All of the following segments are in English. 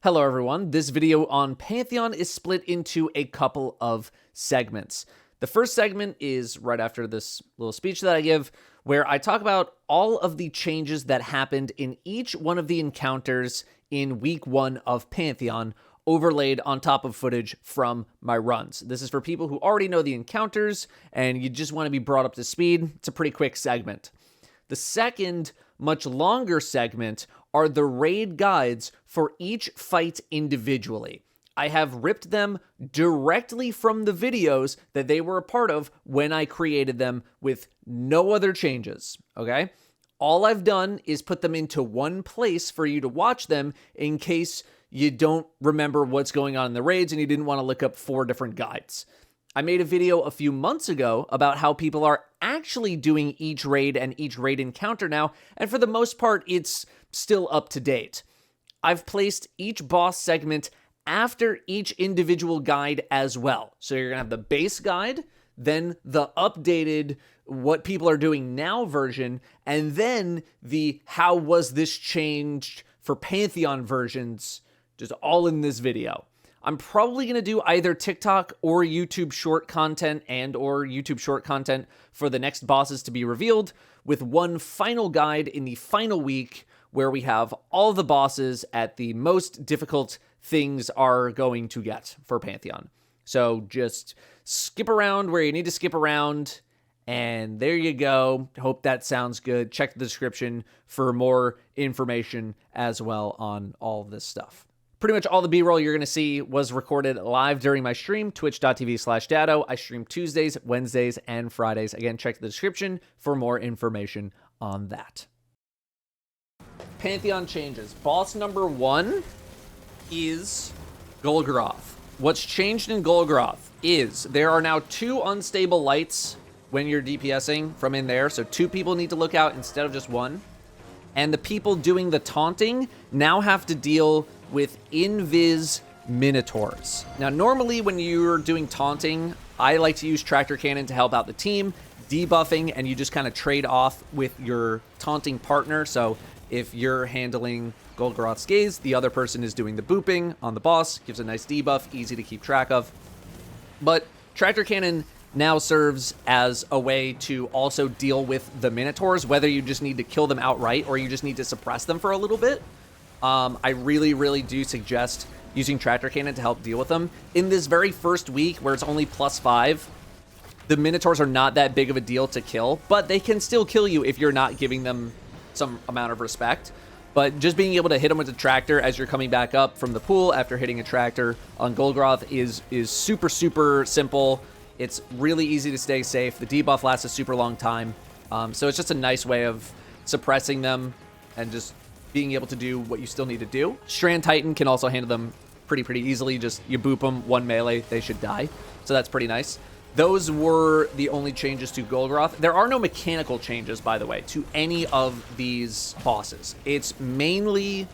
Hello everyone, this video on Pantheon is split into a couple of segments. The first segment is right after this little speech that I give, where I talk about all of the changes that happened in each one of the encounters in week 1 of Pantheon, overlaid on top of footage from my runs. This is for people who already know the encounters and you just want to be brought up to speed. It's a pretty quick segment. The second, much longer segment are the raid guides for each fight individually. I have ripped them directly from the videos that they were a part of when I created them with no other changes, okay? All I've done is put them into one place for you to watch them in case you don't remember what's going on in the raids and you didn't want to look up 4 different guides. I made a video a few months ago about how people are actually doing each raid and each raid encounter now, and for the most part, it's still up to date. I've placed each boss segment after each individual guide as well. So you're gonna have the base guide, then the updated what people are doing now version, and then the how was this changed for Pantheon versions, just all in this video. I'm probably going to do either TikTok or YouTube short content or YouTube short content for the next bosses to be revealed, with one final guide in the final week where we have all the bosses at the most difficult things are going to get for Pantheon. So just skip around where you need to skip around, and there you go. Hope that sounds good. Check the description for more information as well on all of this stuff. Pretty much all the B-roll you're going to see was recorded live during my stream, twitch.tv/Datto. I stream Tuesdays, Wednesdays, and Fridays. Again, check the description for more information on that. Pantheon changes. Boss number 1 is Golgoroth. What's changed in Golgoroth is there are now 2 unstable lights when you're DPSing from in there, so 2 people need to look out instead of just 1. And the people doing the taunting now have to deal with invis minotaurs. Now, normally when you're doing taunting, I like to use tractor cannon to help out the team, debuffing, and you just kind of trade off with your taunting partner. So if you're handling Golgoroth's gaze, the other person is doing the booping on the boss, gives a nice debuff, easy to keep track of. But tractor cannon now serves as a way to also deal with the minotaurs, whether you just need to kill them outright or you just need to suppress them for a little bit. I really do suggest using tractor cannon to help deal with them. In this very first week, where it's only +5, the minotaurs are not that big of a deal to kill, but they can still kill you if you're not giving them some amount of respect. But just being able to hit them with the tractor as you're coming back up from the pool after hitting a tractor on Golgoroth is super simple. It's really easy to stay safe. The debuff lasts a super long time. So it's just a nice way of suppressing them and just being able to do what you still need to do. Strand Titan can also handle them pretty easily. Just you boop them, 1 melee, they should die. So that's pretty nice. Those were the only changes to Golgoroth. There are no mechanical changes, by the way, to any of these bosses. It's mainly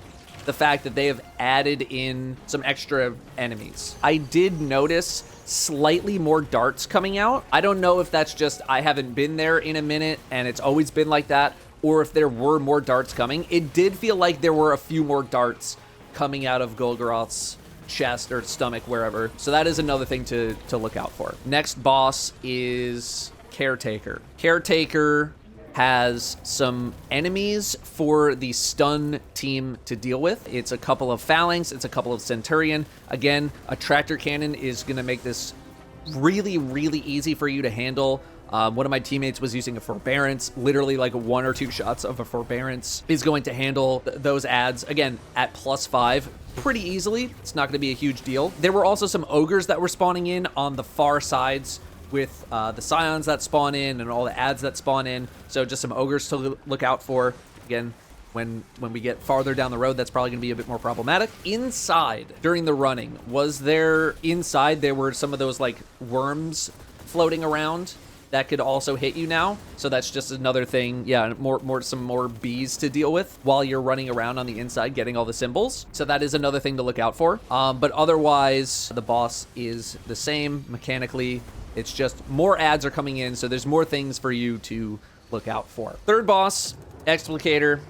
the fact that they have added in some extra enemies. I did notice slightly more darts coming out. I don't know if that's just I haven't been there in a minute and it's always been like that, or if there were more darts coming. It did feel like there were a few more darts coming out of Golgoroth's chest or stomach, wherever. So that is another thing to look out for. Next boss is Caretaker. Caretaker has some enemies for the stun team to deal with. It's a couple of phalanx, it's a couple of centurion. Again, a tractor cannon is going to make this really easy for you to handle. One of my teammates was using a forbearance. Literally like 1 or 2 shots of a forbearance is going to handle those adds, again, at +5 pretty easily. It's not going to be a huge deal. There were also some ogres that were spawning in on the far sides with the scions that spawn in and all the adds that spawn in. So just some ogres to look out for. Again, when we get farther down the road, that's probably going to be a bit more problematic. Inside, during the running, there were some of those like worms floating around that could also hit you now. So that's just another thing. Yeah, some more bees to deal with while you're running around on the inside getting all the symbols. So that is another thing to look out for. But otherwise, the boss is the same mechanically. It's just more ads are coming in, so there's more things for you to look out for. Third boss, Explicator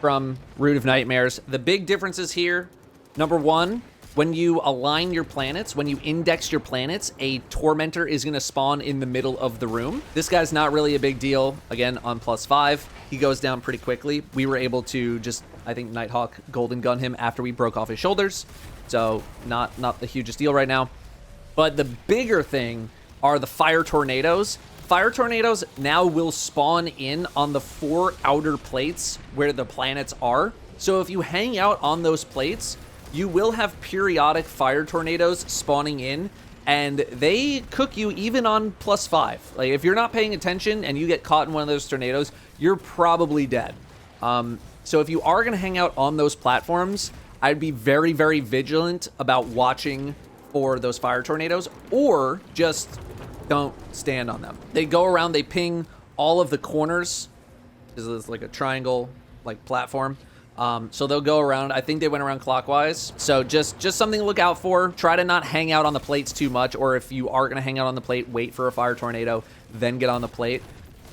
from Root of Nightmares. The big differences here Number one, when you align your planets, when you index your planets, a tormentor is going to spawn in the middle of the room. This guy's not really a big deal. Again, on +5, he goes down pretty quickly. We were able to just, I think, Nighthawk golden gun him after we broke off his shoulders. So not the hugest deal right now. But the bigger thing are the fire tornadoes. Fire tornadoes now will spawn in on the 4 outer plates where the planets are. So if you hang out on those plates, you will have periodic fire tornadoes spawning in, and they cook you even on +5. Like, if you're not paying attention and you get caught in one of those tornadoes, you're probably dead. So if you are going to hang out on those platforms, I'd be very, very vigilant about watching for those fire tornadoes, or just don't stand on them. They go around, they ping all of the corners. This is like a triangle, like, platform. So they'll go around. I think they went around clockwise. So just something to look out for. Try to not hang out on the plates too much, or if you are going to hang out on the plate, wait for a fire tornado, then get on the plate.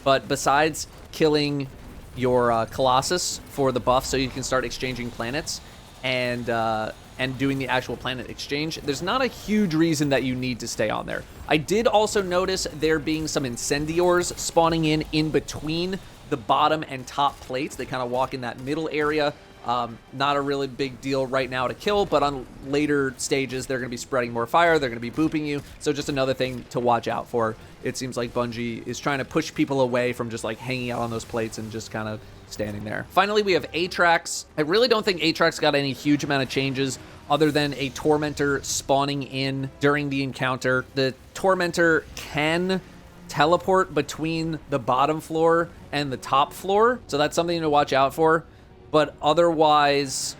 But besides killing your Colossus for the buff so you can start exchanging planets and doing the actual planet exchange, there's not a huge reason that you need to stay on there. I did also notice there being some Incendiors spawning in between the bottom and top plates. They kind of walk in that middle area. Not a really big deal right now to kill, but on later stages, they're going to be spreading more fire. They're going to be booping you. So just another thing to watch out for. It seems like Bungie is trying to push people away from just like hanging out on those plates and just kind of standing there. Finally, we have atraks. I really don't think atraks got any huge amount of changes other than a tormentor spawning in during the encounter. The tormentor can teleport between the bottom floor and the top floor, so that's something to watch out for. But otherwise,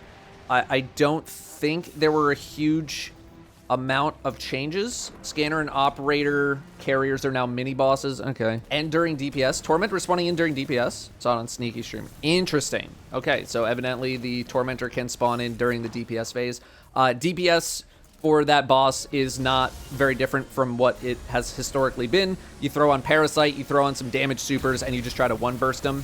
I don't think there were a huge amount of changes. Scanner and operator carriers are now mini bosses. Okay. And during DPS, torment respawning in during DPS. Saw it on Sneaky Stream. Interesting. Okay, so evidently the tormentor can spawn in during the DPS phase. DPS for that boss is not very different from what it has historically been. You throw on Parasite, you throw on some damage supers, and you just try to one-burst them.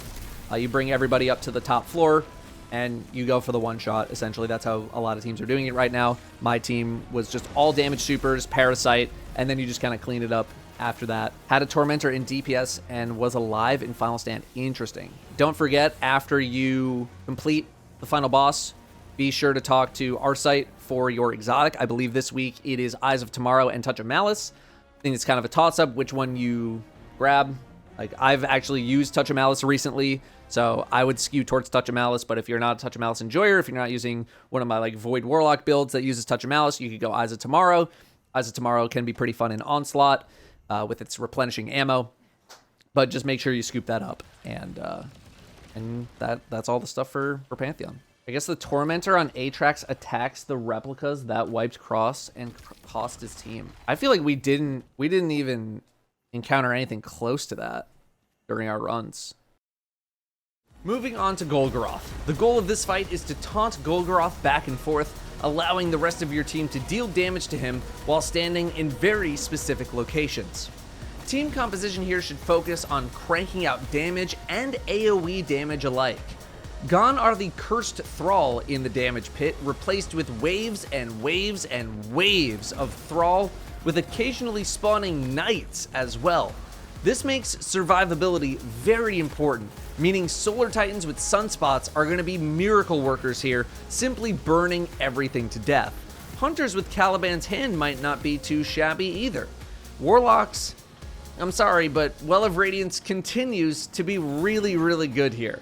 You bring everybody up to the top floor, and you go for the one-shot. Essentially, that's how a lot of teams are doing it right now. My team was just all damage supers, Parasite, and then you just kind of clean it up after that. Had a Tormentor in DPS and was alive in Final Stand. Interesting. Don't forget, after you complete the final boss, be sure to talk to Arcite for your exotic. I believe this week it is Eyes of Tomorrow and Touch of Malice. I think it's kind of a toss-up which one you grab. Like, I've actually used Touch of Malice recently, so I would skew towards Touch of Malice, but if you're not a Touch of Malice enjoyer, if you're not using one of my like Void Warlock builds that uses Touch of Malice, you could go Eyes of Tomorrow. Eyes of Tomorrow can be pretty fun in Onslaught with its replenishing ammo, but just make sure you scoop that up, and that's all the stuff for Pantheon. I guess the Tormentor on atraks attacks the replicas that wiped Cross and cost his team. I feel like we didn't even encounter anything close to that during our runs. Moving on to Golgoroth. The goal of this fight is to taunt Golgoroth back and forth, allowing the rest of your team to deal damage to him while standing in very specific locations. Team composition here should focus on cranking out damage and AoE damage alike. Gone are the cursed thrall in the damage pit, replaced with waves and waves and waves of thrall, with occasionally spawning knights as well. This makes survivability very important, meaning Solar Titans with sunspots are going to be miracle workers here, simply burning everything to death. Hunters with Caliban's Hand might not be too shabby either. Warlocks, I'm sorry, but Well of Radiance continues to be really, really good here.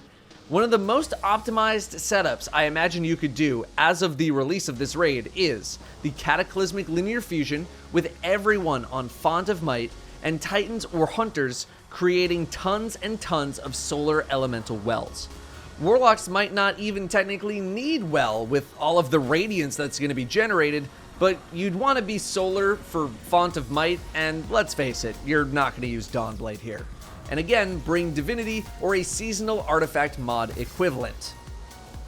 One of the most optimized setups I imagine you could do as of the release of this raid is the Cataclysmic Linear Fusion with everyone on Font of Might and Titans or Hunters creating tons and tons of Solar Elemental Wells. Warlocks might not even technically need Well with all of the Radiance that's going to be generated, but you'd want to be Solar for Font of Might, and let's face it, you're not going to use Dawnblade here. And again, bring Divinity or a seasonal artifact mod equivalent.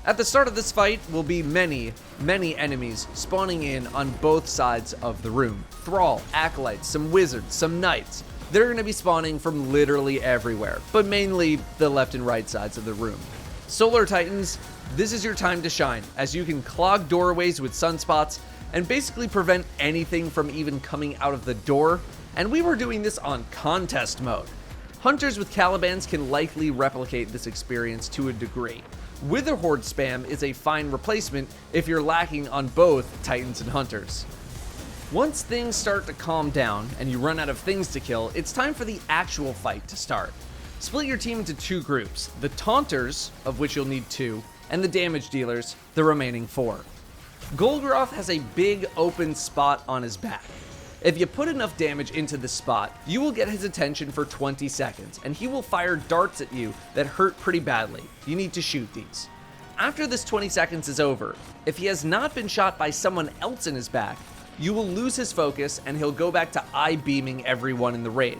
At the start of this fight will be many, many enemies spawning in on both sides of the room. Thrall, Acolytes, some Wizards, some Knights. They're going to be spawning from literally everywhere, but mainly the left and right sides of the room. Solar Titans, This is your time to shine, as you can clog doorways with sunspots and basically prevent anything from even coming out of the door, and we were doing this on contest mode. Hunters with Calibans can likely replicate this experience to a degree. Witherhoard spam is a fine replacement if you're lacking on both Titans and Hunters. Once things start to calm down and you run out of things to kill, it's time for the actual fight to start. Split your team into two groups, the Taunters, of which you'll need 2, and the Damage Dealers, the remaining 4. Golgoroth has a big open spot on his back. If you put enough damage into this spot, you will get his attention for 20 seconds, and he will fire darts at you that hurt pretty badly. You need to shoot these. After this 20 seconds is over, if he has not been shot by someone else in his back, you will lose his focus and he'll go back to eye-beaming everyone in the raid.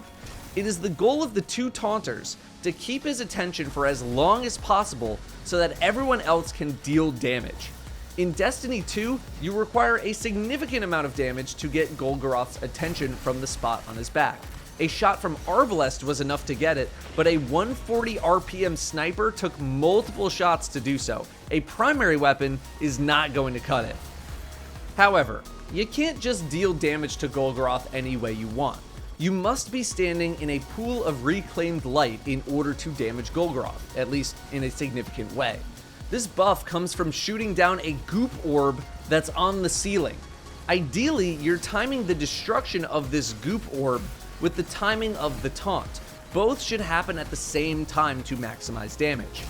It is the goal of the 2 Taunters to keep his attention for as long as possible so that everyone else can deal damage. In Destiny 2, you require a significant amount of damage to get Golgoroth's attention from the spot on his back. A shot from Arbalest was enough to get it, but a 140 RPM sniper took multiple shots to do so. A primary weapon is not going to cut it. However, you can't just deal damage to Golgoroth any way you want. You must be standing in a pool of reclaimed light in order to damage Golgoroth, at least in a significant way. This buff comes from shooting down a goop orb that's on the ceiling. Ideally, you're timing the destruction of this goop orb with the timing of the taunt. Both should happen at the same time to maximize damage.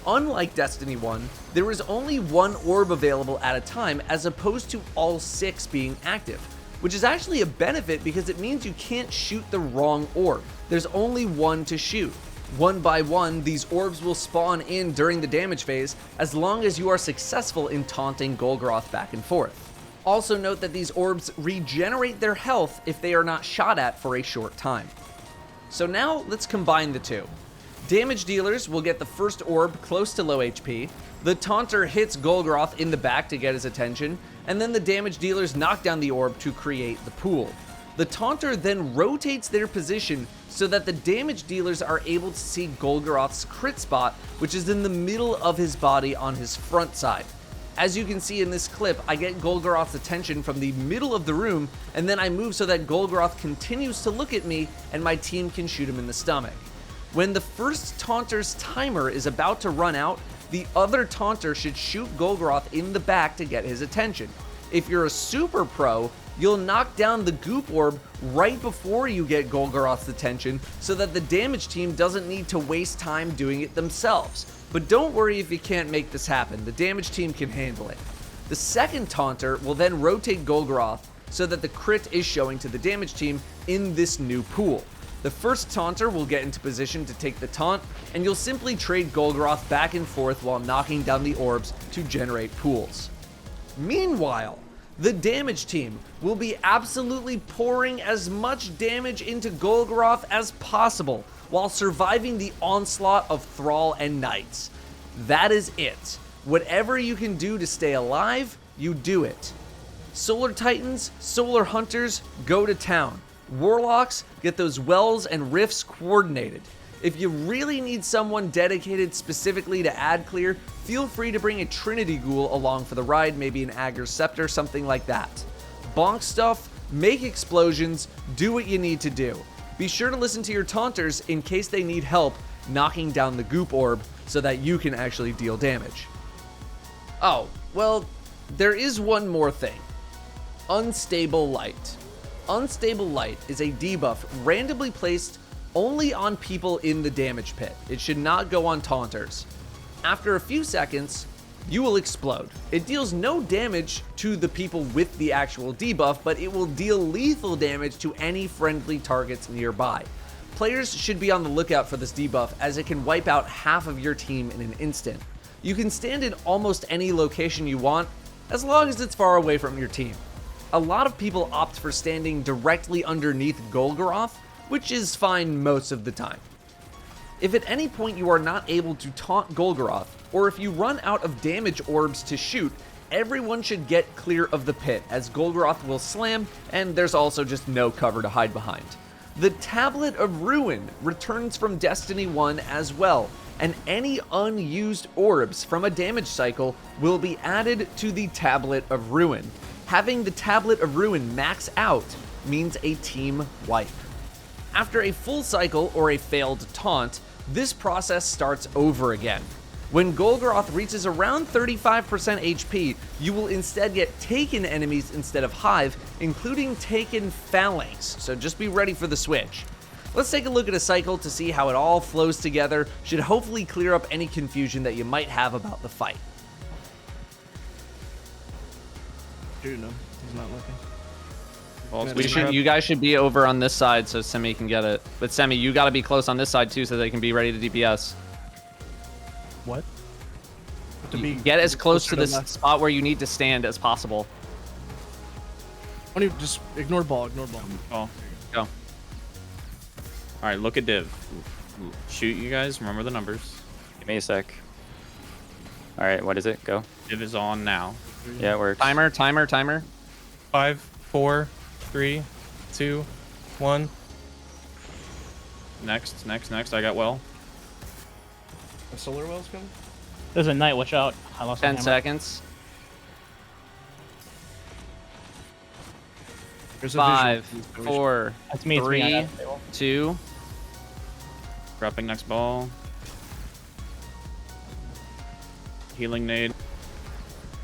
Unlike Destiny 1, there is only 1 orb available at a time as opposed to all 6 being active, which is actually a benefit because it means you can't shoot the wrong orb. There's only 1 to shoot. One by one, these orbs will spawn in during the damage phase as long as you are successful in taunting Golgoroth back and forth. Also note that these orbs regenerate their health if they are not shot at for a short time. So now let's combine the two. Damage dealers will get the first orb close to low HP, the taunter hits Golgoroth in the back to get his attention, and then the damage dealers knock down the orb to create the pool. The taunter then rotates their position so that the damage dealers are able to see Golgoroth's crit spot, which is in the middle of his body on his front side. As you can see in this clip, I get Golgoroth's attention from the middle of the room, and then I move so that Golgoroth continues to look at me and my team can shoot him in the stomach. When the first taunter's timer is about to run out, the other taunter should shoot Golgoroth in the back to get his attention. If you're a super pro, you'll knock down the goop orb right before you get Golgoroth's attention so that the damage team doesn't need to waste time doing it themselves. But don't worry if you can't make this happen, the damage team can handle it. The second taunter will then rotate Golgoroth so that the crit is showing to the damage team in this new pool. The first taunter will get into position to take the taunt, and you'll simply trade Golgoroth back and forth while knocking down the orbs to generate pools. Meanwhile, the damage team will be absolutely pouring as much damage into Golgoroth as possible while surviving the onslaught of Thrall and Knights. That is it. Whatever you can do to stay alive, you do it. Solar Titans, Solar Hunters, go to town. Warlocks, get those wells and rifts coordinated. If you really need someone dedicated specifically to ad clear, feel free to bring a Trinity Ghoul along for the ride, maybe an Ager's Scepter, something like that. Bonk stuff, make explosions, do what you need to do. Be sure to listen to your taunters in case they need help knocking down the goop orb so that you can actually deal damage. Oh, well, there is one more thing. Unstable Light. Unstable Light is a debuff randomly placed only on people in the damage pit. It should not go on taunters. After a few seconds, you will explode. It deals no damage to the people with the actual debuff, but it will deal lethal damage to any friendly targets nearby. Players should be on the lookout for this debuff as it can wipe out half of your team in an instant. You can stand in almost any location you want, as long as it's far away from your team. A lot of people opt for standing directly underneath Golgoroth, which is fine most of the time. If at any point you are not able to taunt Golgoroth, or if you run out of damage orbs to shoot, everyone should get clear of the pit, as Golgoroth will slam, and there's also just no cover to hide behind. The Tablet of Ruin returns from Destiny 1 as well, and any unused orbs from a damage cycle will be added to the Tablet of Ruin. Having the Tablet of Ruin max out means a team wipe. After a full cycle or a failed taunt, this process starts over again. When Golgoroth reaches around 35% HP, you will instead get Taken enemies instead of Hive, including Taken Phalanx, so just be ready for the switch. Let's take a look at a cycle to see how it all flows together. Should hopefully clear up any confusion that you might have about the fight. Dude, no, he's not looking. You guys should be over on this side so Semi can get it. But Semi, you got to be close on this side too so they can be ready to DPS. What? Get as close to this spot where you need to stand as possible. Just ignore ball, Oh, go. All right, look at div. Shoot, you guys. Remember the numbers. Give me a sec. All right, what is it? Go. Div is on now. Yeah, it works. Timer. 5, 4, 3, 2, 1. Next. I got well. The solar well's coming? There's a knight, watch out. I lost my 10 hammer. seconds. There's a 5, vision. 4, That's me, 3, 2. Dropping next ball. Healing nade.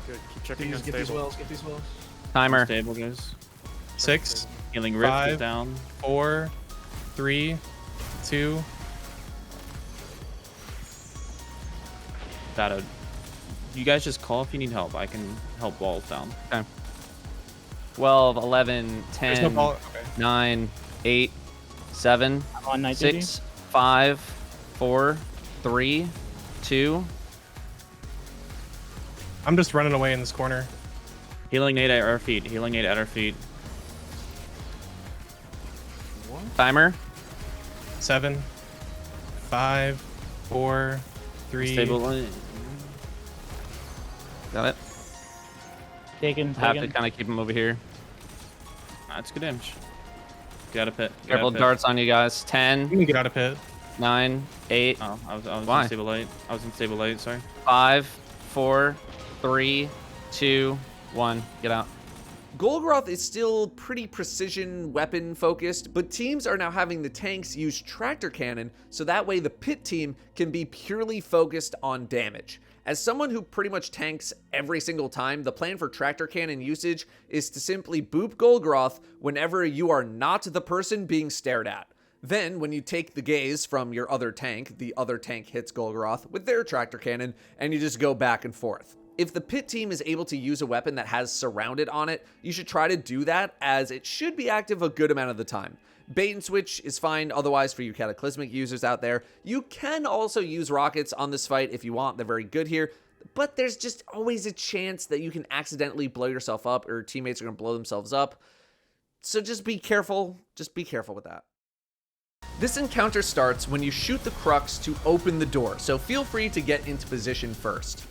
Good. Keep checking Get these unstable. wells, get these wells. Timer. Stable, guys. 6, Healing rift is 5, down. 4, 3, 2. Datto. You guys just call if you need help. I can help walls down. Okay. 12, 11, There's no 10, ball. Okay. 9, 8, 7, I'm on knight 6, 5, 4, 3, 2. I'm just running away in this corner. Healing nade at our feet. Healing nade at our feet. Timer. 7, 5, 4, 3. Stable. Got it. Taken. Have to kind of keep him over here. That's good damage. Get out of pit. Get Careful out of pit. darts on you guys. You 10, can get out of pit. 9, 8, Oh, I was Why? in stable light. I was in stable light. Sorry. 5, 4, 3, 2, 1. Get out. Golgoroth is still pretty precision weapon focused, but teams are now having the tanks use tractor cannon, so that way the pit team can be purely focused on damage. As someone who pretty much tanks every single time, the plan for tractor cannon usage is to simply boop Golgoroth whenever you are not the person being stared at. Then, when you take the gaze from your other tank, the other tank hits Golgoroth with their tractor cannon, and you just go back and forth. If the pit team is able to use a weapon that has surrounded on it, you should try to do that, as it should be active a good amount of the time. Bait and switch is fine otherwise for you cataclysmic users out there. You can also use rockets on this fight if you want. They're very good here, but there's just always a chance that you can accidentally blow yourself up or teammates are going to blow themselves up. So just be careful. Just be careful with that. This encounter starts when you shoot the crux to open the door, so feel free to get into position first.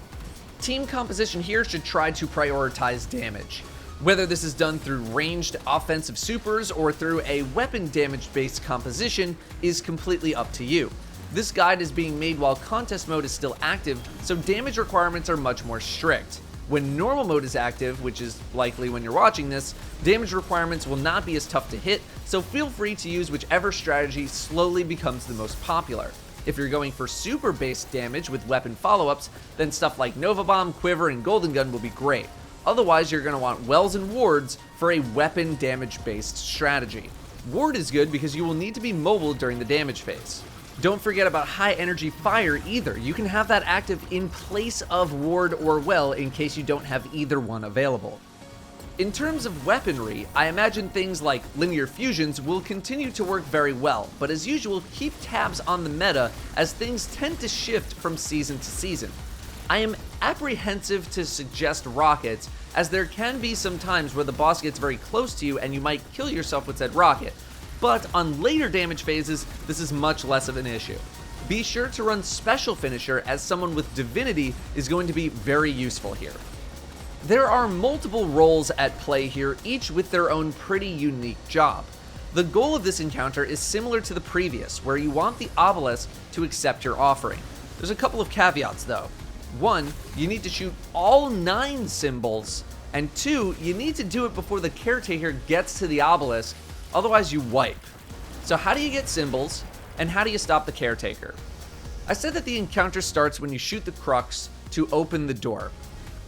Team composition here should try to prioritize damage. Whether this is done through ranged offensive supers or through a weapon damage based composition is completely up to you. This guide is being made while contest mode is still active, so damage requirements are much more strict. When normal mode is active, which is likely when you're watching this, damage requirements will not be as tough to hit, so feel free to use whichever strategy slowly becomes the most popular. If you're going for super based damage with weapon follow-ups, then stuff like Nova Bomb, Quiver, and Golden Gun will be great. Otherwise, you're going to want Wells and Wards for a weapon damage based strategy. Ward is good because you will need to be mobile during the damage phase. Don't forget about high energy fire either. You can have that active in place of Ward or Well in case you don't have either one available. In terms of weaponry, I imagine things like linear fusions will continue to work very well, but as usual, keep tabs on the meta as things tend to shift from season to season. I am apprehensive to suggest rockets, as there can be some times where the boss gets very close to you and you might kill yourself with said rocket, but on later damage phases, this is much less of an issue. Be sure to run Special Finisher, as someone with Divinity is going to be very useful here. There are multiple roles at play here, each with their own pretty unique job. The goal of this encounter is similar to the previous, where you want the obelisk to accept your offering. There's a couple of caveats though. 1, you need to shoot all 9 symbols, and 2, you need to do it before the caretaker gets to the obelisk, otherwise you wipe. So how do you get symbols, and how do you stop the caretaker? I said that the encounter starts when you shoot the crux to open the door.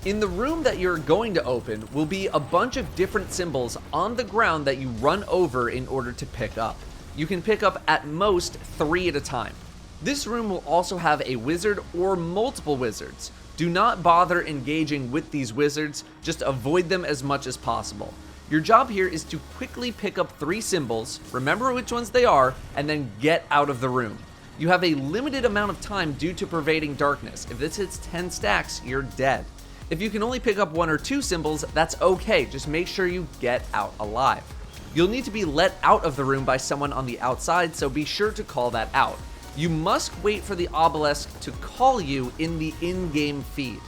In the room that you're going to open will be a bunch of different symbols on the ground that you run over in order to pick up. You can pick up at most 3 at a time. This room will also have a wizard or multiple wizards. Do not bother engaging with these wizards, just avoid them as much as possible. Your job here is to quickly pick up 3 symbols, remember which ones they are, and then get out of the room. You have a limited amount of time due to pervading darkness. If this hits 10 stacks, you're dead. If you can only pick up 1 or 2 symbols, that's okay, just make sure you get out alive. You'll need to be let out of the room by someone on the outside, so be sure to call that out. You must wait for the obelisk to call you in the in-game feed.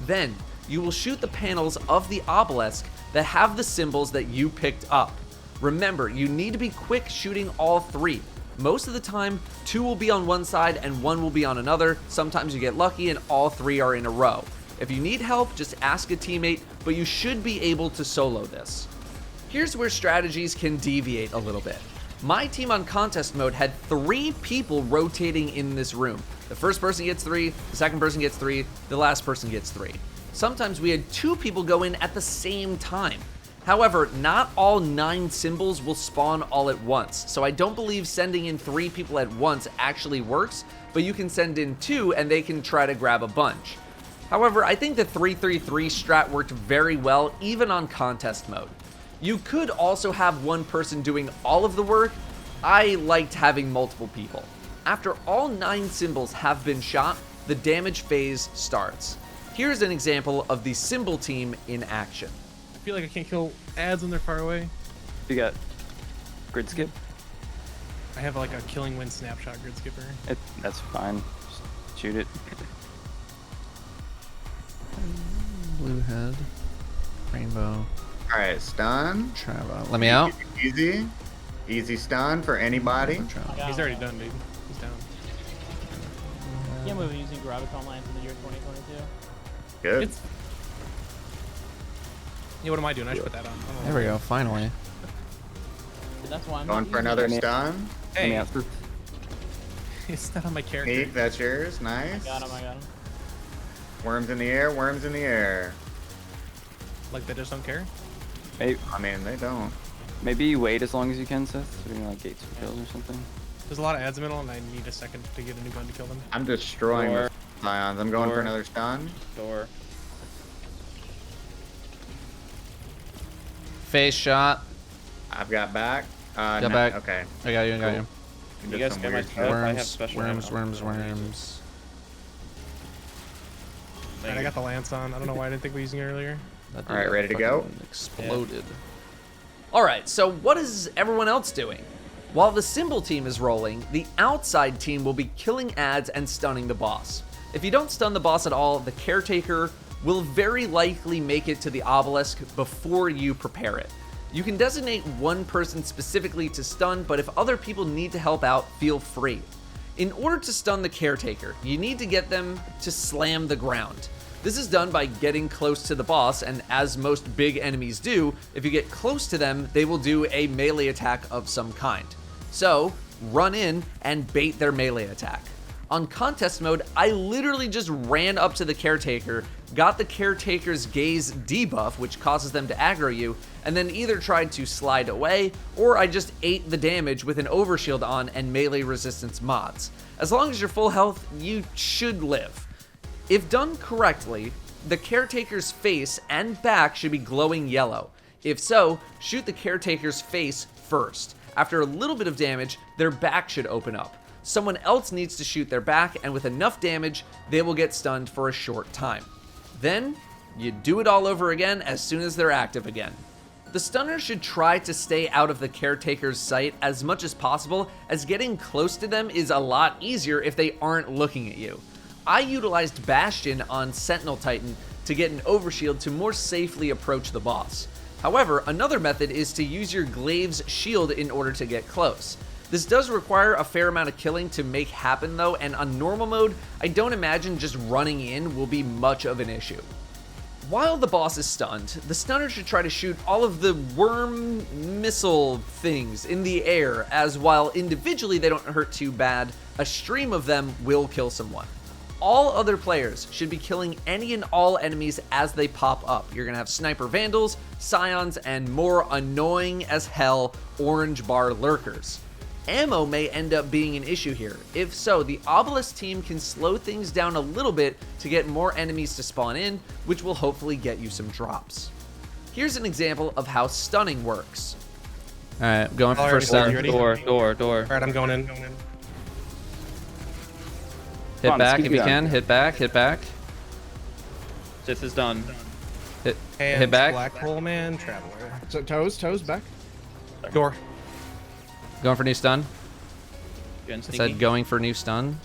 Then, you will shoot the panels of the obelisk that have the symbols that you picked up. Remember, you need to be quick shooting all 3. Most of the time, 2 will be on one side and 1 will be on another. Sometimes you get lucky and all 3 are in a row. If you need help, just ask a teammate, but you should be able to solo this. Here's where strategies can deviate a little bit. My team on contest mode had 3 people rotating in this room. The first person gets 3, the second person gets 3, the last person gets 3. Sometimes we had 2 people go in at the same time. However, not all 9 symbols will spawn all at once, so I don't believe sending in 3 people at once actually works, but you can send in 2 and they can try to grab a bunch. However, I think the 3-3-3 strat worked very well even on contest mode. You could also have one person doing all of the work. I liked having multiple people. After all 9 symbols have been shot, the damage phase starts. Here's an example of the symbol team in action. I feel like I can't kill ads when they're far away. You got grid skip? I have like a killing wind snapshot grid skipper. That's fine. Just shoot it. Blue head, rainbow, All right, stun. Trava. Let me out. Easy. Easy stun for anybody. I got He's him. already done, dude. He's down. Can't believe we're using Graviton Lance in the year 2022. Good. It's... Yeah, what am I doing? I should put that on. There we go, finally. But that's why I'm Going not for using another it. stun. Let me Hey, answer. it's not on my character. Neat, that's yours. I Nice. got him, I got him. Worms in the air, worms in the air. Like they just don't care. Maybe, I mean, they don't. maybe you wait as long as you can, Seth. So you like gates for kills or something. There's a lot of ads in the middle, and I need a second to get a new gun to kill them. I'm destroying Door. the Lions. I'm going for Door. another stun. Door. Face shot. I've got back. Got no- back. Okay. I got you, I got you. We You did guys some get my weird stuff? stuff. I have Worms, special worms, ammo. worms, worms. Alright, I got the lance on. I don't know why I didn't think we were using it earlier. That All right, dude ready to go? fucking Exploded. All right, so what is everyone else doing? While the symbol team is rolling, the outside team will be killing ads and stunning the boss. If you don't stun the boss at all, the caretaker will very likely make it to the obelisk before you prepare it. You can designate one person specifically to stun, but if other people need to help out, feel free. In order to stun the caretaker, you need to get them to slam the ground. This is done by getting close to the boss, and as most big enemies do, if you get close to them, they will do a melee attack of some kind. So, run in and bait their melee attack. On contest mode, I literally just ran up to the caretaker, got the caretaker's gaze debuff, which causes them to aggro you, and then either tried to slide away, or I just ate the damage with an overshield on and melee resistance mods. As long as you're full health, you should live. If done correctly, the caretaker's face and back should be glowing yellow. If so, shoot the caretaker's face first. After a little bit of damage, their back should open up. Someone else needs to shoot their back, and with enough damage, they will get stunned for a short time. Then, you do it all over again as soon as they're active again. The stunner should try to stay out of the caretaker's sight as much as possible, as getting close to them is a lot easier if they aren't looking at you. I utilized Bastion on Sentinel Titan to get an overshield to more safely approach the boss. However, another method is to use your Glaive's shield in order to get close. This does require a fair amount of killing to make happen though, and on normal mode, I don't imagine just running in will be much of an issue. While the boss is stunned, the stunner should try to shoot all of the worm missile things in the air, as while individually they don't hurt too bad, a stream of them will kill someone. All other players should be killing any and all enemies as they pop up. You're gonna have sniper vandals, scions, and more annoying as hell orange bar lurkers. Ammo may end up being an issue here. If so, the Obelisk team can slow things down a little bit to get more enemies to spawn in, which will hopefully get you some drops. Here's an example of how stunning works. All right, going for first stun. Door. Alright, I'm going in. Hit on, back scoot if you down. can. Hit back. Hit back. Sith is done. Hit And back. Black Hole Man, Traveler. So, toes back. Door. Going for new stun. Good I sneaky. said going for new stun.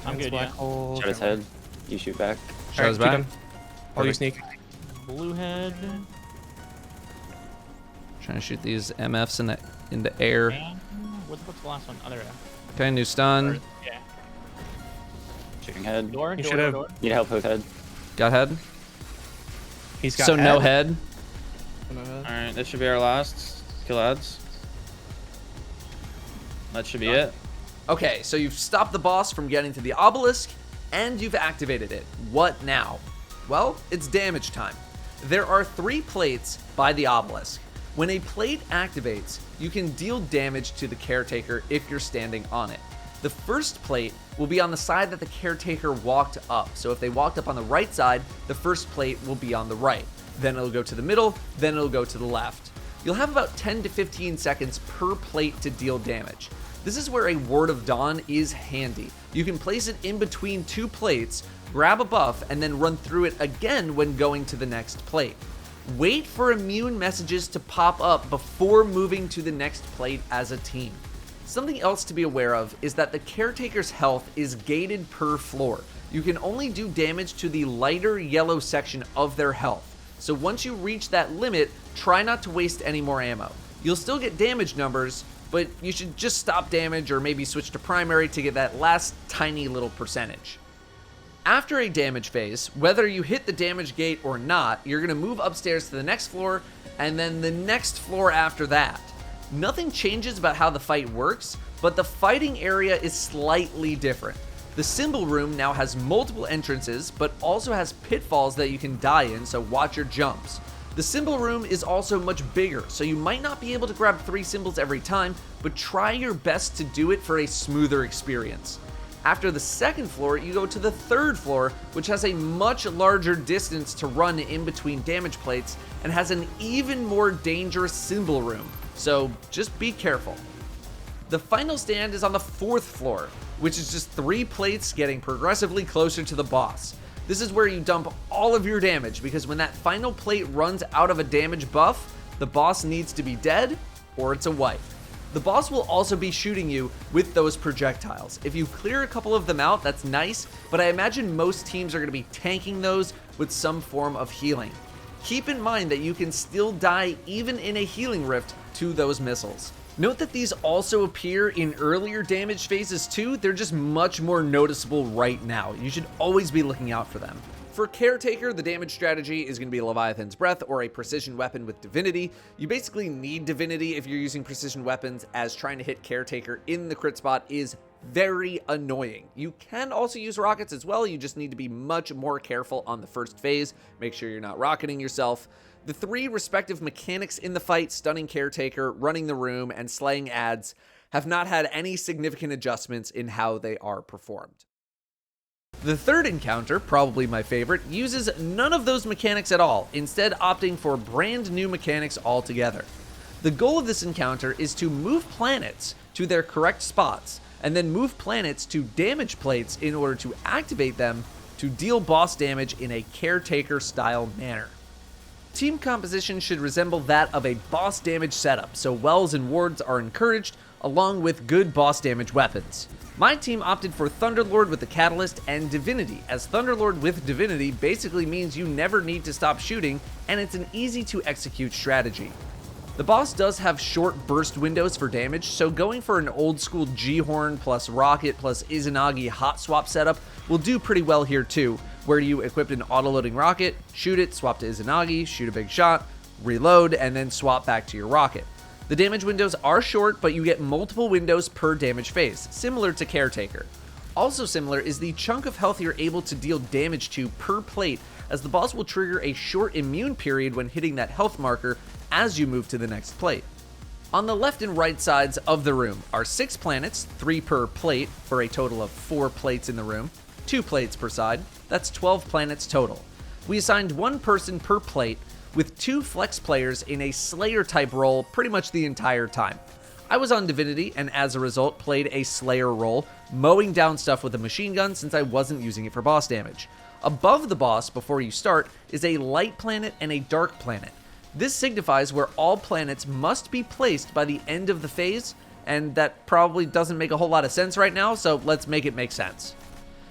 I'm good, Black yeah. Hole. Shut his Traveler. head. You shoot back. Shows Alright, back. keep him. I'll use sneak. Blue head. Trying to shoot these MFs in the air. And what's the last one? Other Okay, new stun. yeah. Shooting head. Door. You Door. should've- Door. Need help with head. Got head. He's got So no head. Alright, this should be our last kill ads. That should be it. Okay, so you've stopped the boss from getting to the obelisk, and you've activated it. What now? Well, it's damage time. There are 3 plates by the obelisk. When a plate activates, you can deal damage to the caretaker if you're standing on it. The first plate will be on the side that the caretaker walked up. So if they walked up on the right side, the first plate will be on the right. Then it'll go to the middle, then it'll go to the left. You'll have about 10 to 15 seconds per plate to deal damage. This is where a Ward of Dawn is handy. You can place it in between 2 plates, grab a buff, and then run through it again when going to the next plate. Wait for immune messages to pop up before moving to the next plate as a team. Something else to be aware of is that the caretaker's health is gated per floor. You can only do damage to the lighter yellow section of their health. So once you reach that limit, try not to waste any more ammo. You'll still get damage numbers, but you should just stop damage or maybe switch to primary to get that last tiny little percentage. After a damage phase, whether you hit the damage gate or not, you're going to move upstairs to the next floor and then the next floor after that. Nothing changes about how the fight works, but the fighting area is slightly different. The symbol room now has multiple entrances, but also has pitfalls that you can die in, so watch your jumps. The symbol room is also much bigger, so you might not be able to grab 3 symbols every time, but try your best to do it for a smoother experience. After the second floor, you go to the third floor, which has a much larger distance to run in between damage plates and has an even more dangerous symbol room, so just be careful. The final stand is on the 4th floor, which is just 3 plates getting progressively closer to the boss. This is where you dump all of your damage, because when that final plate runs out of a damage buff, the boss needs to be dead or it's a wipe. The boss will also be shooting you with those projectiles. If you clear a couple of them out, that's nice, but I imagine most teams are going to be tanking those with some form of healing. Keep in mind that you can still die even in a healing rift to those missiles. Note that these also appear in earlier damage phases too, they're just much more noticeable right now. You should always be looking out for them. For Caretaker, the damage strategy is going to be Leviathan's Breath or a precision weapon with Divinity. You basically need Divinity if you're using precision weapons, as trying to hit Caretaker in the crit spot is very annoying. You can also use rockets as well, you just need to be much more careful on the first phase. Make sure you're not rocketing yourself. The 3 respective mechanics in the fight, stunning Caretaker, running the room, and slaying ads, have not had any significant adjustments in how they are performed. The third encounter, probably my favorite, uses none of those mechanics at all, instead opting for brand new mechanics altogether. The goal of this encounter is to move planets to their correct spots, and then move planets to damage plates in order to activate them to deal boss damage in a Caretaker-style manner. Team composition should resemble that of a boss damage setup, so wells and wards are encouraged, along with good boss damage weapons. My team opted for Thunderlord with the Catalyst and Divinity, as Thunderlord with Divinity basically means you never need to stop shooting, and it's an easy to execute strategy. The boss does have short burst windows for damage, so going for an old school G-Horn plus Rocket plus Izanagi hot swap setup will do pretty well here too, where you equip an auto-loading rocket, shoot it, swap to Izanagi, shoot a big shot, reload, and then swap back to your rocket. The damage windows are short, but you get multiple windows per damage phase, similar to Caretaker. Also similar is the chunk of health you're able to deal damage to per plate, as the boss will trigger a short immune period when hitting that health marker as you move to the next plate. On the left and right sides of the room are 6 planets, 3 per plate, for a total of 4 plates in the room, 2 plates per side, that's 12 planets total. We assigned 1 person per plate, with 2 flex players in a Slayer type role pretty much the entire time. I was on Divinity and as a result played a Slayer role, mowing down stuff with a machine gun since I wasn't using it for boss damage. Above the boss before you start is a light planet and a dark planet. This signifies where all planets must be placed by the end of the phase, and that probably doesn't make a whole lot of sense right now, so let's make it make sense.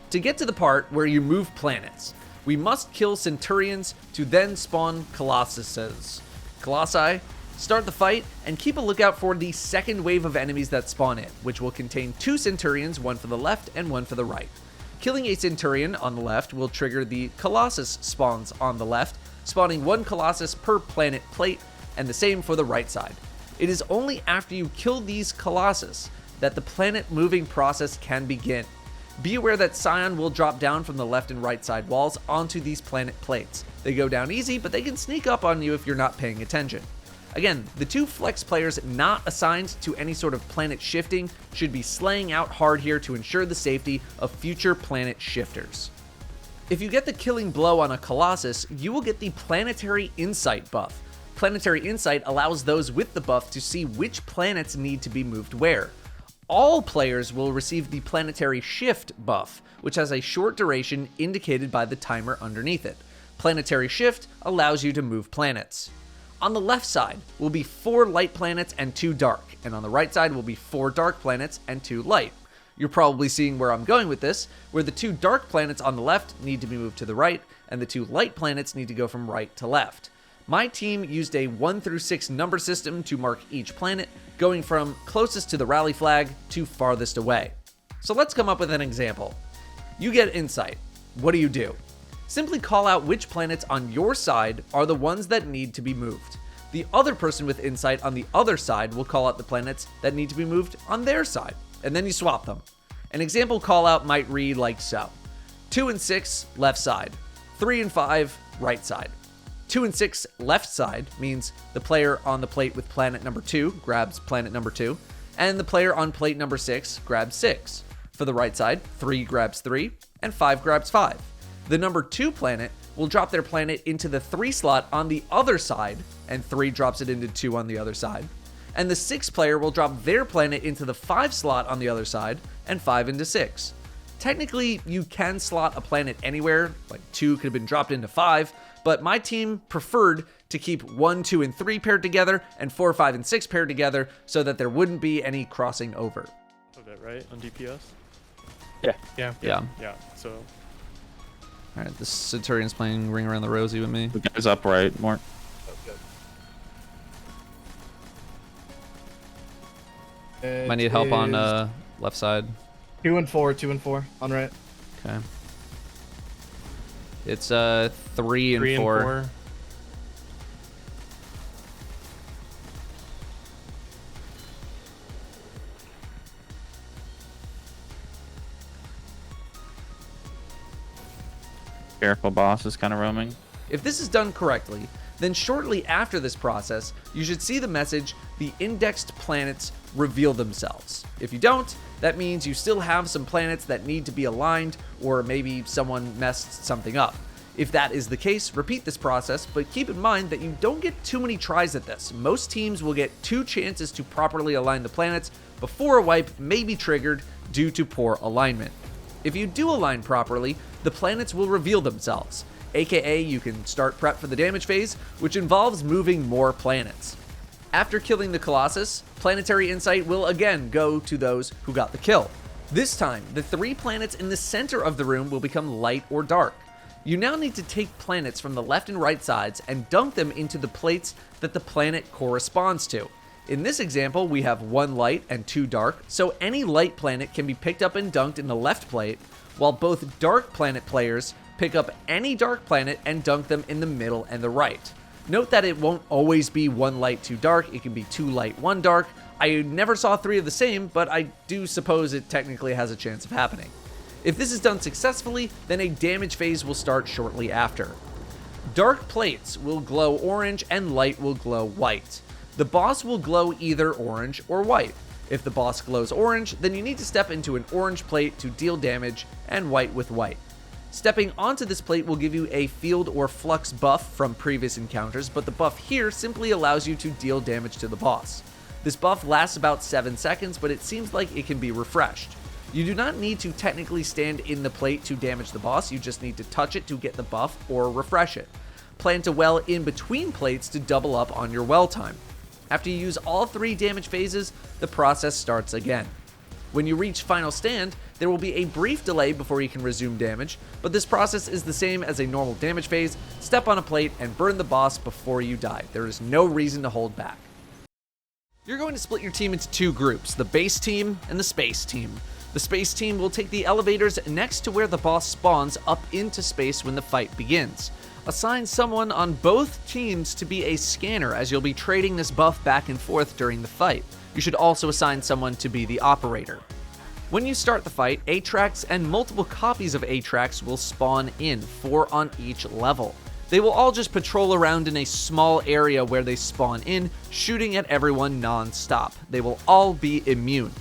To get to the part where you move planets, we must kill Centurions to then spawn Colossuses. Colossi, start the fight, and keep a lookout for the second wave of enemies that spawn in, which will contain 2 Centurions, one for the left and one for the right. Killing a Centurion on the left will trigger the Colossus spawns on the left, spawning 1 Colossus per planet plate, and the same for the right side. It is only after you kill these Colossus that the planet moving process can begin. Be aware that Scion will drop down from the left and right side walls onto these planet plates. They go down easy, but they can sneak up on you if you're not paying attention. Again, the 2 flex players not assigned to any sort of planet shifting should be slaying out hard here to ensure the safety of future planet shifters. If you get the killing blow on a Colossus, you will get the Planetary Insight buff. Planetary Insight allows those with the buff to see which planets need to be moved where. All players will receive the Planetary Shift buff, which has a short duration indicated by the timer underneath it. Planetary Shift allows you to move planets. On the left side will be 4 light planets and 2 dark, and on the right side will be 4 dark planets and 2 light. You're probably seeing where I'm going with this, where the 2 dark planets on the left need to be moved to the right, and the 2 light planets need to go from right to left. My team used a 1 through 6 number system to mark each planet, going from closest to the rally flag to farthest away. So let's come up with an example. You get Insight. What do? Simply call out which planets on your side are the ones that need to be moved. The other person with Insight on the other side will call out the planets that need to be moved on their side, and then you swap them. An example call out might read like so. 2 and 6, left side. 3 and 5, right side. 2 and 6, left side means the player on the plate with planet number 2 grabs planet number 2, and the player on plate number 6 grabs 6. For the right side, 3 grabs 3, and 5 grabs 5. The number 2 planet will drop their planet into the 3 slot on the other side, and 3 drops it into 2 on the other side. And the 6 player will drop their planet into the 5 slot on the other side, and 5 into 6. Technically, you can slot a planet anywhere, like 2 could have been dropped into 5, but my team preferred to keep 1, 2, and 3 paired together, and 4, 5, and 6 paired together, so that there wouldn't be any crossing over. that right on DPS? Yeah. So Alright, this Centurion's playing Ring Around the Rosie with me. The guy's upright, Mort. Might need help on left side. 2 and 4, 2 and 4 on right. Okay. It's 3 and 4. Careful, boss is kind of roaming. If this is done correctly, then shortly after this process, you should see the message, the indexed planets reveal themselves. If you don't, that means you still have some planets that need to be aligned, or maybe someone messed something up. If that is the case, repeat this process, but keep in mind that you don't get too many tries at this. Most teams will get 2 chances to properly align the planets before a wipe may be triggered due to poor alignment. If you do align properly, the planets will reveal themselves, aka you can start prep for the damage phase, which involves moving more planets. After killing the Colossus, Planetary Insight will again go to those who got the kill. This time, the 3 planets in the center of the room will become light or dark. You now need to take planets from the left and right sides and dunk them into the plates that the planet corresponds to. In this example, we have 1 light and 2 dark, so any light planet can be picked up and dunked in the left plate, while both dark planet players pick up any dark planet and dunk them in the middle and the right. Note that it won't always be 1 light, 2 dark, it can be 2 light, 1 dark. I never saw 3 of the same, but I do suppose it technically has a chance of happening. If this is done successfully, then a damage phase will start shortly after. Dark plates will glow orange and light will glow white. The boss will glow either orange or white. If the boss glows orange, then you need to step into an orange plate to deal damage, and white with white. Stepping onto this plate will give you a field or flux buff from previous encounters, but the buff here simply allows you to deal damage to the boss. This buff lasts about 7 seconds, but it seems like it can be refreshed. You do not need to technically stand in the plate to damage the boss, you just need to touch it to get the buff or refresh it. Plant a well in between plates to double up on your well time. After you use all 3 damage phases, the process starts again. When you reach final stand, there will be a brief delay before you can resume damage, but this process is the same as a normal damage phase. Step on a plate and burn the boss before you die. There is no reason to hold back. You're going to split your team into 2 groups, the base team and the space team. The space team will take the elevators next to where the boss spawns up into space when the fight begins. Assign someone on both teams to be a scanner, as you'll be trading this buff back and forth during the fight. You should also assign someone to be the operator. When you start the fight, atraks and multiple copies of atraks will spawn in, 4 on each level. They will all just patrol around in a small area where they spawn in, shooting at everyone non-stop. They will all be immune.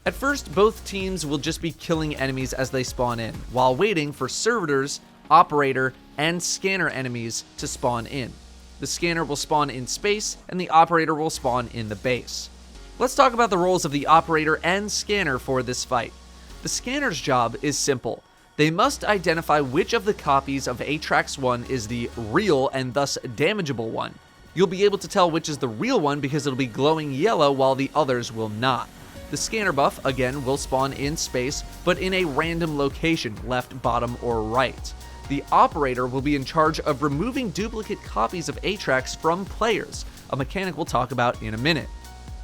At first, both teams will just be killing enemies as they spawn in, while waiting for servitors, operator, and scanner enemies to spawn in. The scanner will spawn in space, and the operator will spawn in the base. Let's talk about the roles of the operator and scanner for this fight. The scanner's job is simple. They must identify which of the copies of Atrax 1 is the real and thus damageable one. You'll be able to tell which is the real one because it'll be glowing yellow while the others will not. The scanner buff, again, will spawn in space, but in a random location, left, bottom, or right. The operator will be in charge of removing duplicate copies of Atrax from players, a mechanic we'll talk about in a minute.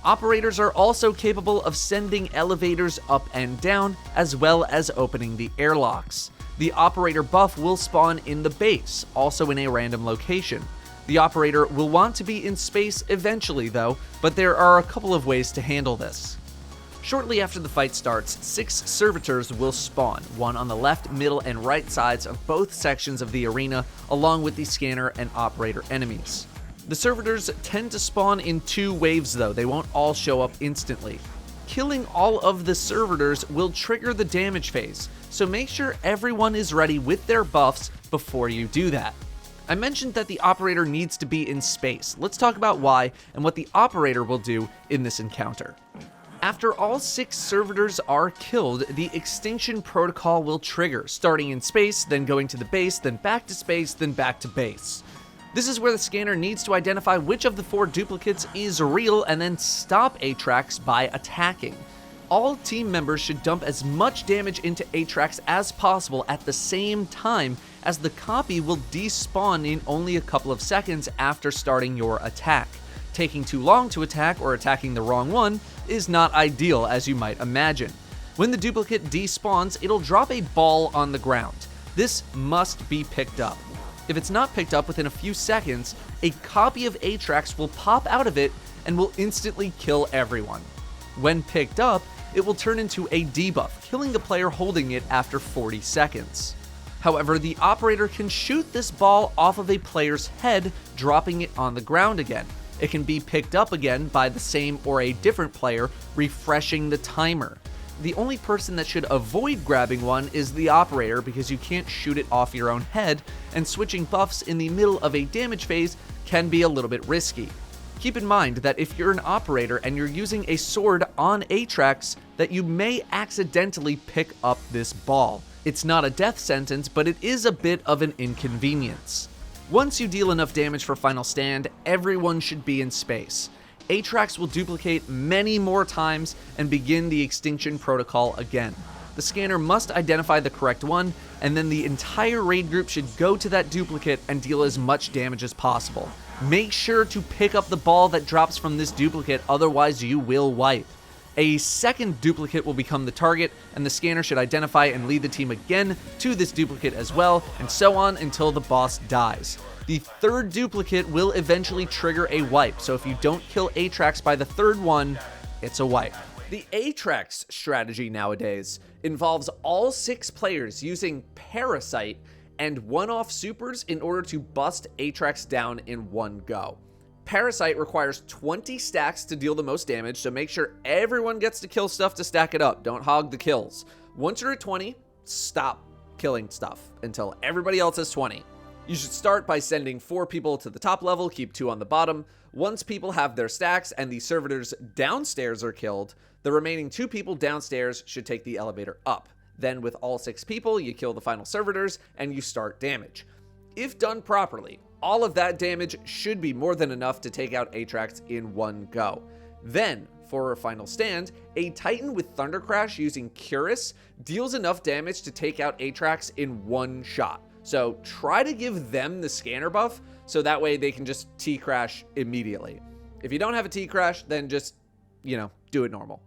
Operators are also capable of sending elevators up and down, as well as opening the airlocks. The operator buff will spawn in the base, also in a random location. The operator will want to be in space eventually though, but there are a couple of ways to handle this. Shortly after the fight starts, 6 servitors will spawn, 1 on the left, middle, and right sides of both sections of the arena, along with the scanner and operator enemies. The servitors tend to spawn in 2 waves though, they won't all show up instantly. Killing all of the servitors will trigger the damage phase, so make sure everyone is ready with their buffs before you do that. I mentioned that the operator needs to be in space. Let's talk about why and what the operator will do in this encounter. After all 6 servitors are killed, the extinction protocol will trigger, starting in space, then going to the base, then back to space, then back to base. This is where the scanner needs to identify which of the 4 duplicates is real and then stop Atrax by attacking. All team members should dump as much damage into Atrax as possible at the same time, as the copy will despawn in only a couple of seconds after starting your attack. Taking too long to attack or attacking the wrong one is not ideal, as you might imagine. When the duplicate despawns, it'll drop a ball on the ground. This must be picked up. If it's not picked up within a few seconds, a copy of Atrax will pop out of it and will instantly kill everyone. When picked up, it will turn into a debuff, killing the player holding it after 40 seconds. However, the operator can shoot this ball off of a player's head, dropping it on the ground again. It can be picked up again by the same or a different player, refreshing the timer. The only person that should avoid grabbing one is the operator, because you can't shoot it off your own head, and switching buffs in the middle of a damage phase can be a little bit risky. Keep in mind that if you're an operator and you're using a sword on Atrax, that you may accidentally pick up this ball. It's not a death sentence, but it is a bit of an inconvenience. Once you deal enough damage for final stand, everyone should be in space. Atrax will duplicate many more times and begin the extinction protocol again. the scanner must identify the correct one, and then the entire raid group should go to that duplicate and deal as much damage as possible. Make sure to pick up the ball that drops from this duplicate, otherwise you will wipe. A second duplicate will become the target, and the scanner should identify and lead the team again to this duplicate as well, and so on until the boss dies. The third duplicate will eventually trigger a wipe, so if you don't kill atraks by the third one, it's a wipe. The atraks strategy nowadays involves all 6 players using Parasite and one-off supers in order to bust atraks down in one go. Parasite requires 20 stacks to deal the most damage, so make sure everyone gets to kill stuff to stack it up. Don't hog the kills. Once you're at 20, stop killing stuff until everybody else has 20. You should start by sending 4 people to the top level, keep 2 on the bottom. Once people have their stacks and the servitors downstairs are killed, the remaining 2 people downstairs should take the elevator up. Then with all 6 people, you kill the final servitors and you start damage. If done properly, all of that damage should be more than enough to take out atraks in one go. Then, for a final stand, a Titan with Thunder Crash using Curus deals enough damage to take out atraks in one shot. So try to give them the scanner buff, so that way they can just T-Crash immediately. If you don't have a T-Crash, then just, do it normal.